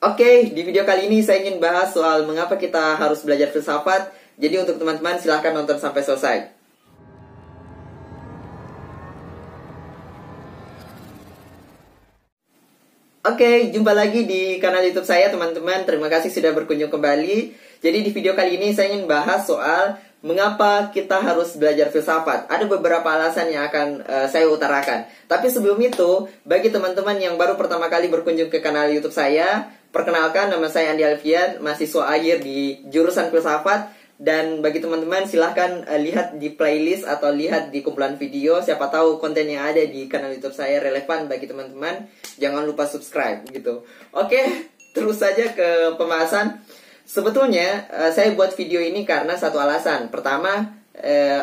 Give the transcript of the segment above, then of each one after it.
Oke, di video kali ini saya ingin bahas soal mengapa kita harus belajar filsafat. Jadi untuk teman-teman silahkan nonton sampai selesai. Oke, jumpa lagi di kanal YouTube saya teman-teman. Terima kasih sudah berkunjung kembali. Jadi di video kali ini saya ingin bahas soal mengapa kita harus belajar filsafat. Ada beberapa alasan yang akan saya utarakan. Tapi sebelum itu, bagi teman-teman yang baru pertama kali berkunjung ke kanal YouTube saya, perkenalkan, nama saya Andi Alfian, mahasiswa akhir di jurusan filsafat. Dan bagi teman-teman silahkan lihat di playlist atau lihat di kumpulan video. Siapa tahu konten yang ada di kanal YouTube saya relevan bagi teman-teman. Jangan lupa subscribe gitu. Oke, terus saja ke pembahasan. Sebetulnya saya buat video ini karena satu alasan. Pertama,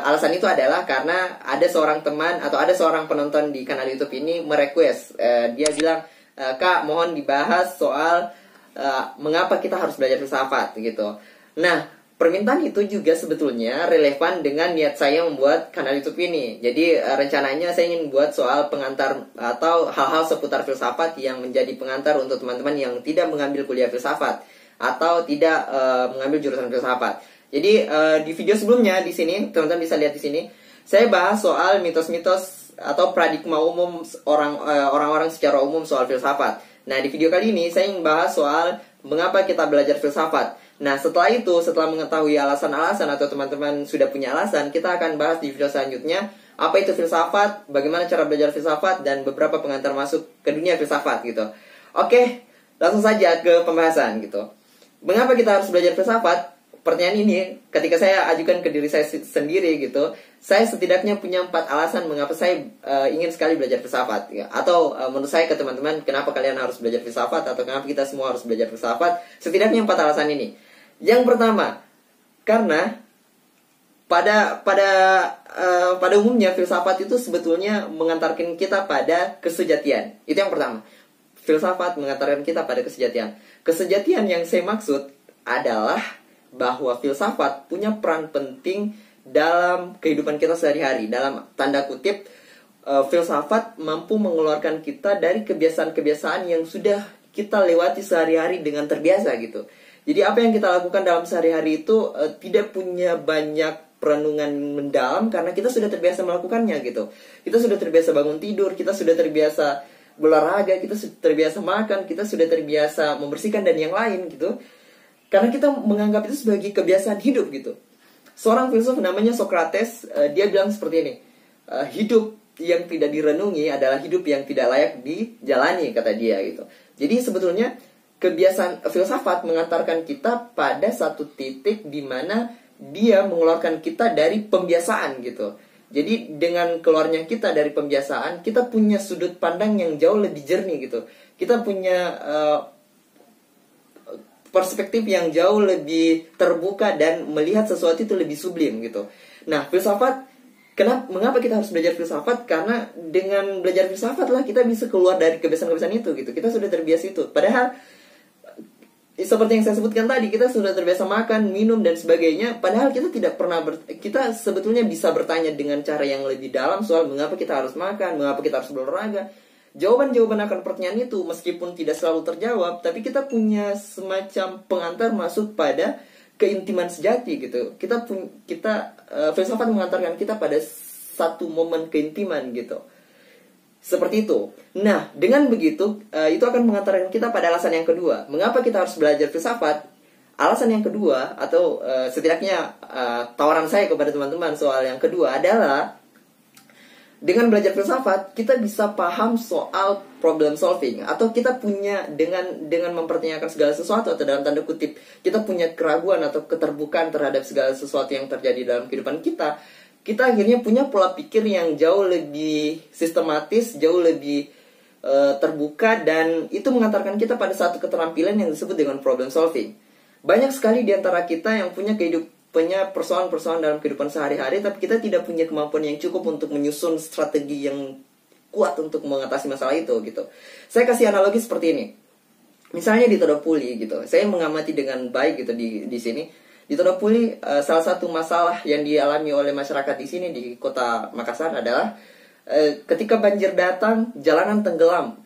alasan itu adalah karena ada seorang teman atau ada seorang penonton di kanal YouTube ini merequest. Dia bilang, "Kak, mohon dibahas soal mengapa kita harus belajar filsafat," gitu. Nah, permintaan itu juga sebetulnya relevan dengan niat saya membuat kanal YouTube ini. Jadi rencananya saya ingin buat soal pengantar atau hal-hal seputar filsafat yang menjadi pengantar untuk teman-teman yang tidak mengambil kuliah filsafat atau tidak mengambil jurusan filsafat. Jadi di video sebelumnya di sini teman-teman bisa lihat di sini saya bahas soal mitos-mitos atau paradigma umum orang-orang secara umum soal filsafat. Nah, di video kali ini saya ingin bahas soal mengapa kita belajar filsafat. Nah, setelah itu, setelah mengetahui alasan-alasan atau teman-teman sudah punya alasan, kita akan bahas di video selanjutnya apa itu filsafat, bagaimana cara belajar filsafat, dan beberapa pengantar masuk ke dunia filsafat gitu. Oke, langsung saja ke pembahasan gitu. Mengapa kita harus belajar filsafat? Pertanyaan ini ketika saya ajukan ke diri saya sendiri gitu, saya setidaknya punya 4 alasan mengapa saya ingin sekali belajar filsafat ya. Atau menurut saya ke teman-teman, kenapa kalian harus belajar filsafat atau kenapa kita semua harus belajar filsafat? Setidaknya 4 alasan ini. Yang pertama, karena pada umumnya filsafat itu sebetulnya mengantarkan kita pada kesejatian. Itu yang pertama. Filsafat mengantarkan kita pada kesejatian. Kesejatian yang saya maksud adalah bahwa filsafat punya peran penting dalam kehidupan kita sehari-hari. Dalam tanda kutip, filsafat mampu mengeluarkan kita dari kebiasaan-kebiasaan yang sudah kita lewati sehari-hari dengan terbiasa gitu. Jadi apa yang kita lakukan dalam sehari-hari itu tidak punya banyak perenungan mendalam karena kita sudah terbiasa melakukannya gitu. Kita sudah terbiasa bangun tidur, kita sudah terbiasa berolahraga, kita sudah terbiasa makan, kita sudah terbiasa membersihkan dan yang lain gitu. Karena kita menganggap itu sebagai kebiasaan hidup gitu. Seorang filsuf namanya Socrates, dia bilang seperti ini, hidup yang tidak direnungi adalah hidup yang tidak layak dijalani, kata dia gitu. Jadi sebetulnya kebiasaan filsafat mengantarkan kita pada satu titik di mana dia mengeluarkan kita dari pembiasaan gitu. Jadi dengan keluarnya kita dari pembiasaan, kita punya sudut pandang yang jauh lebih jernih gitu. Kita punya perspektif yang jauh lebih terbuka dan melihat sesuatu itu lebih sublim gitu. Nah, filsafat, mengapa kita harus belajar filsafat? Karena dengan belajar filsafat lah kita bisa keluar dari kebiasaan-kebiasaan itu gitu. Kita sudah terbiasa itu. Padahal seperti yang saya sebutkan tadi, kita sudah terbiasa makan, minum dan sebagainya. Padahal kita tidak pernah kita sebetulnya bisa bertanya dengan cara yang lebih dalam soal mengapa kita harus makan, mengapa kita harus berolahraga. Jawaban-jawaban akan pertanyaan itu meskipun tidak selalu terjawab, tapi kita punya semacam pengantar masuk pada keintiman sejati gitu. Filsafat mengantarkan kita pada satu momen keintiman gitu. Seperti itu. Nah, dengan begitu, itu akan mengantarkan kita pada alasan yang kedua. Mengapa kita harus belajar filsafat? Alasan yang kedua, atau setidaknya tawaran saya kepada teman-teman soal yang kedua adalah, dengan belajar filsafat, kita bisa paham soal problem solving. Atau kita punya, dengan mempertanyakan segala sesuatu, atau dalam tanda kutip, kita punya keraguan atau keterbukaan terhadap segala sesuatu yang terjadi dalam kehidupan kita. Kita akhirnya punya pola pikir yang jauh lebih sistematis, jauh lebih terbuka, dan itu mengantarkan kita pada satu keterampilan yang disebut dengan problem solving. Banyak sekali di antara kita yang punya persoalan-persoalan dalam kehidupan sehari-hari, tapi kita tidak punya kemampuan yang cukup untuk menyusun strategi yang kuat untuk mengatasi masalah itu gitu. Saya kasih analogi seperti ini. Misalnya di Todopuli gitu. Saya mengamati dengan baik gitu di sini. Di Todopuli, salah satu masalah yang dialami oleh masyarakat di sini di kota Makassar adalah ketika banjir datang, jalanan tenggelam.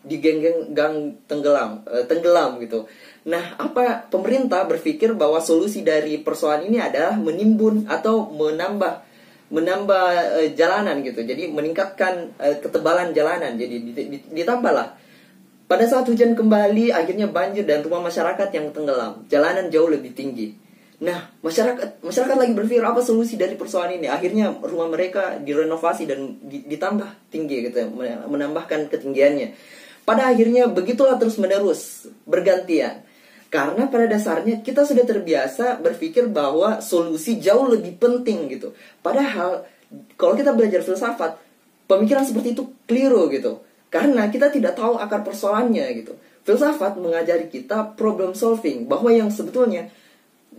di gang tenggelam gitu. Nah, apa pemerintah berpikir bahwa solusi dari persoalan ini adalah menimbun atau menambah jalanan gitu. Jadi meningkatkan ketebalan jalanan. Jadi ditambahlah. Pada saat hujan kembali, akhirnya banjir dan rumah masyarakat yang tenggelam. Jalanan jauh lebih tinggi. Nah, masyarakat lagi berpikir apa solusi dari persoalan ini. Akhirnya rumah mereka direnovasi dan ditambah tinggi gitu, menambahkan ketinggiannya. Pada akhirnya begitulah terus menerus, bergantian. Karena pada dasarnya kita sudah terbiasa berpikir bahwa solusi jauh lebih penting gitu. Padahal kalau kita belajar filsafat, pemikiran seperti itu keliru gitu. Karena kita tidak tahu akar persoalannya gitu. Filsafat mengajari kita problem solving, bahwa yang sebetulnya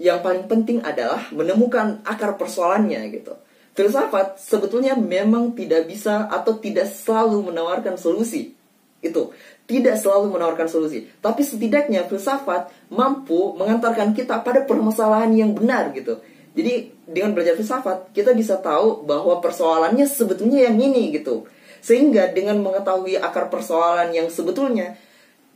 yang paling penting adalah menemukan akar persoalannya gitu. Filsafat sebetulnya memang tidak bisa atau tidak selalu menawarkan solusi. Itu tidak selalu menawarkan solusi, tapi setidaknya filsafat mampu mengantarkan kita pada permasalahan yang benar gitu. Jadi dengan belajar filsafat kita bisa tahu bahwa persoalannya sebetulnya yang ini gitu. Sehingga dengan mengetahui akar persoalan yang sebetulnya,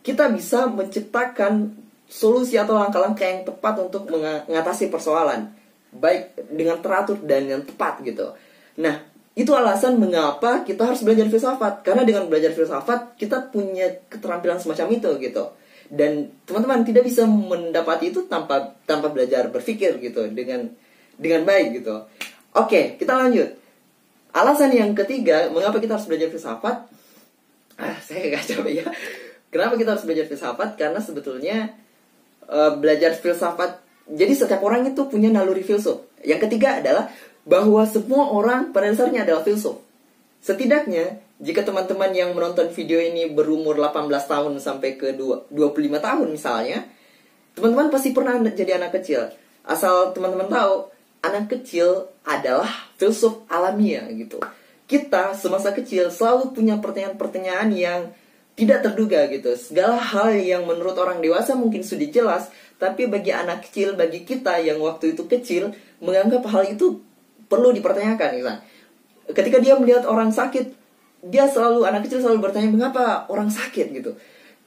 kita bisa menciptakan solusi atau langkah-langkah yang tepat untuk mengatasi persoalan, baik dengan teratur dan yang tepat gitu. Nah, itu alasan mengapa kita harus belajar filsafat. Karena dengan belajar filsafat kita punya keterampilan semacam itu gitu. Dan teman-teman tidak bisa mendapati itu tanpa belajar berpikir gitu, dengan baik gitu. Oke, kita lanjut. Alasan yang ketiga, mengapa kita harus belajar filsafat? Saya gak capek ya. Kenapa kita harus belajar filsafat? Karena sebetulnya belajar filsafat, jadi setiap orang itu punya naluri filsuf. Yang ketiga adalah bahwa semua orang pada dasarnya adalah filsuf. Setidaknya, jika teman-teman yang menonton video ini berumur 18 tahun sampai ke 25 tahun misalnya, teman-teman pasti pernah jadi anak kecil. Asal teman-teman tahu, anak kecil adalah filsuf alamiah gitu. Kita semasa kecil selalu punya pertanyaan-pertanyaan yang tidak terduga gitu. Segala hal yang menurut orang dewasa mungkin sudah jelas, tapi bagi anak kecil, bagi kita yang waktu itu kecil, menganggap hal itu perlu dipertanyakan gitu. Ketika dia melihat orang sakit, anak kecil selalu bertanya mengapa orang sakit gitu.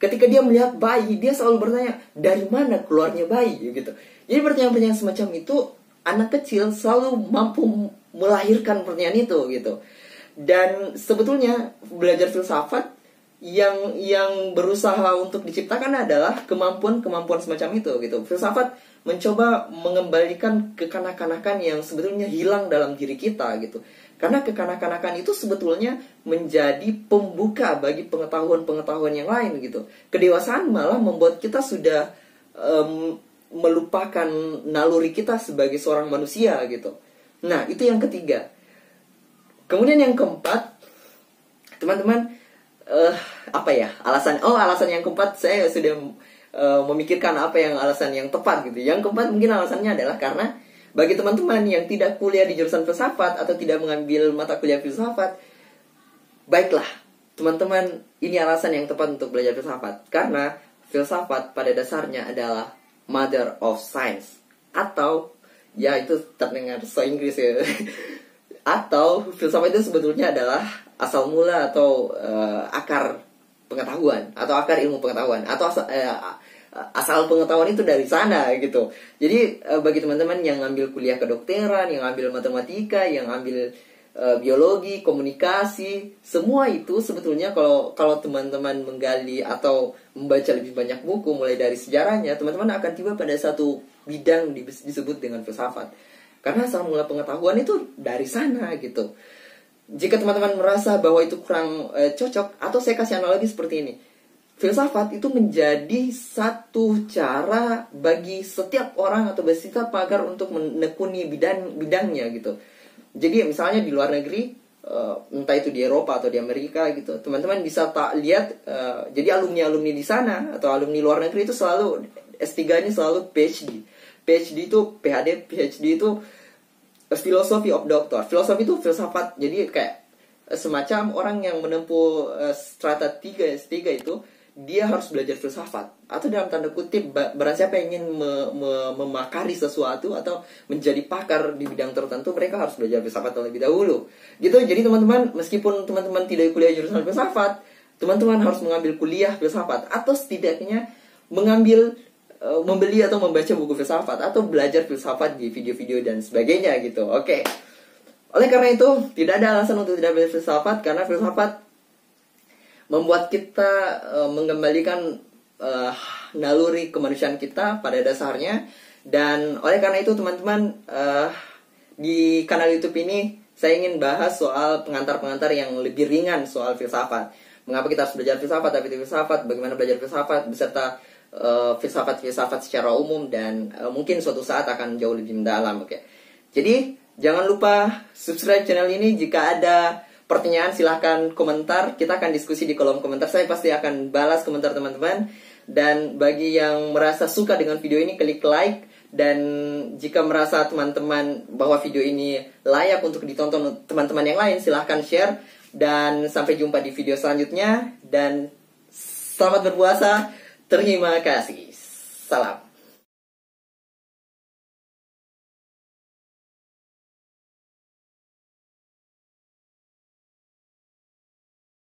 Ketika dia melihat bayi, dia selalu bertanya dari mana keluarnya bayi gitu. Jadi pertanyaan-pertanyaan semacam itu anak kecil selalu mampu melahirkan pertanyaan itu gitu. Dan sebetulnya belajar filsafat yang berusaha untuk diciptakan adalah kemampuan semacam itu gitu. Filsafat mencoba mengembalikan kekanak-kanakan yang sebetulnya hilang dalam diri kita gitu. Karena kekanak-kanakan itu sebetulnya menjadi pembuka bagi pengetahuan-pengetahuan yang lain gitu. Kedewasaan malah membuat kita sudah melupakan naluri kita sebagai seorang manusia gitu. Nah, itu yang ketiga. Kemudian yang keempat, teman-teman, alasan yang keempat saya sudah memikirkan apa yang alasan yang tepat gitu. Yang keempat mungkin alasannya adalah karena bagi teman-teman yang tidak kuliah di jurusan filsafat atau tidak mengambil mata kuliah filsafat, baiklah, teman-teman, ini alasan yang tepat untuk belajar filsafat. Karena filsafat pada dasarnya adalah Mother of Science, atau ya itu terdengar so Inggris ya. Atau filsafat itu sebetulnya adalah asal mula atau akar pengetahuan atau akar ilmu pengetahuan atau asal pengetahuan itu dari sana gitu. Jadi bagi teman-teman yang ngambil kuliah kedokteran, yang ngambil matematika, yang ngambil biologi, komunikasi, semua itu sebetulnya kalau teman-teman menggali atau membaca lebih banyak buku mulai dari sejarahnya, teman-teman akan tiba pada satu bidang disebut dengan filsafat. Karena asal mula pengetahuan itu dari sana gitu. Jika teman-teman merasa bahwa itu kurang cocok, atau saya kasih analogi seperti ini. Filsafat itu menjadi satu cara bagi setiap orang atau bagi setiap pakar untuk menekuni bidangnya gitu. Jadi misalnya di luar negeri, entah itu di Eropa atau di Amerika gitu, teman-teman bisa lihat, jadi alumni di sana atau alumni luar negeri itu selalu S3-nya selalu PhD. PhD itu PhD itu philosophy of doctor. Filosofi itu filsafat. Jadi kayak semacam orang yang menempuh strata 3 S3 itu, dia harus belajar filsafat. Atau dalam tanda kutip, barang siapa yang ingin memakari sesuatu atau menjadi pakar di bidang tertentu, mereka harus belajar filsafat terlebih dahulu gitu. Jadi teman-teman, meskipun teman-teman tidak kuliah jurusan filsafat, teman-teman harus mengambil kuliah filsafat, atau setidaknya mengambil membeli atau membaca buku filsafat, atau belajar filsafat di video-video dan sebagainya gitu. Oke. Oleh karena itu, tidak ada alasan untuk tidak belajar filsafat, karena filsafat membuat kita mengembalikan naluri kemanusiaan kita pada dasarnya. Dan oleh karena itu teman-teman, di kanal YouTube ini saya ingin bahas soal pengantar-pengantar yang lebih ringan soal filsafat. Mengapa kita harus belajar filsafat, tapi filsafat, bagaimana belajar filsafat, beserta filsafat-filsafat secara umum, dan mungkin suatu saat akan jauh lebih mendalam. Oke. Jadi jangan lupa subscribe channel ini. Jika ada pertanyaan silahkan komentar. Kita akan diskusi di kolom komentar. Saya pasti akan balas komentar teman-teman. Dan bagi yang merasa suka dengan video ini, klik like. Dan jika merasa teman-teman bahwa video ini layak untuk ditonton teman-teman yang lain, silahkan share. Dan sampai jumpa di video selanjutnya. Dan selamat berpuasa. Terima kasih. Salam.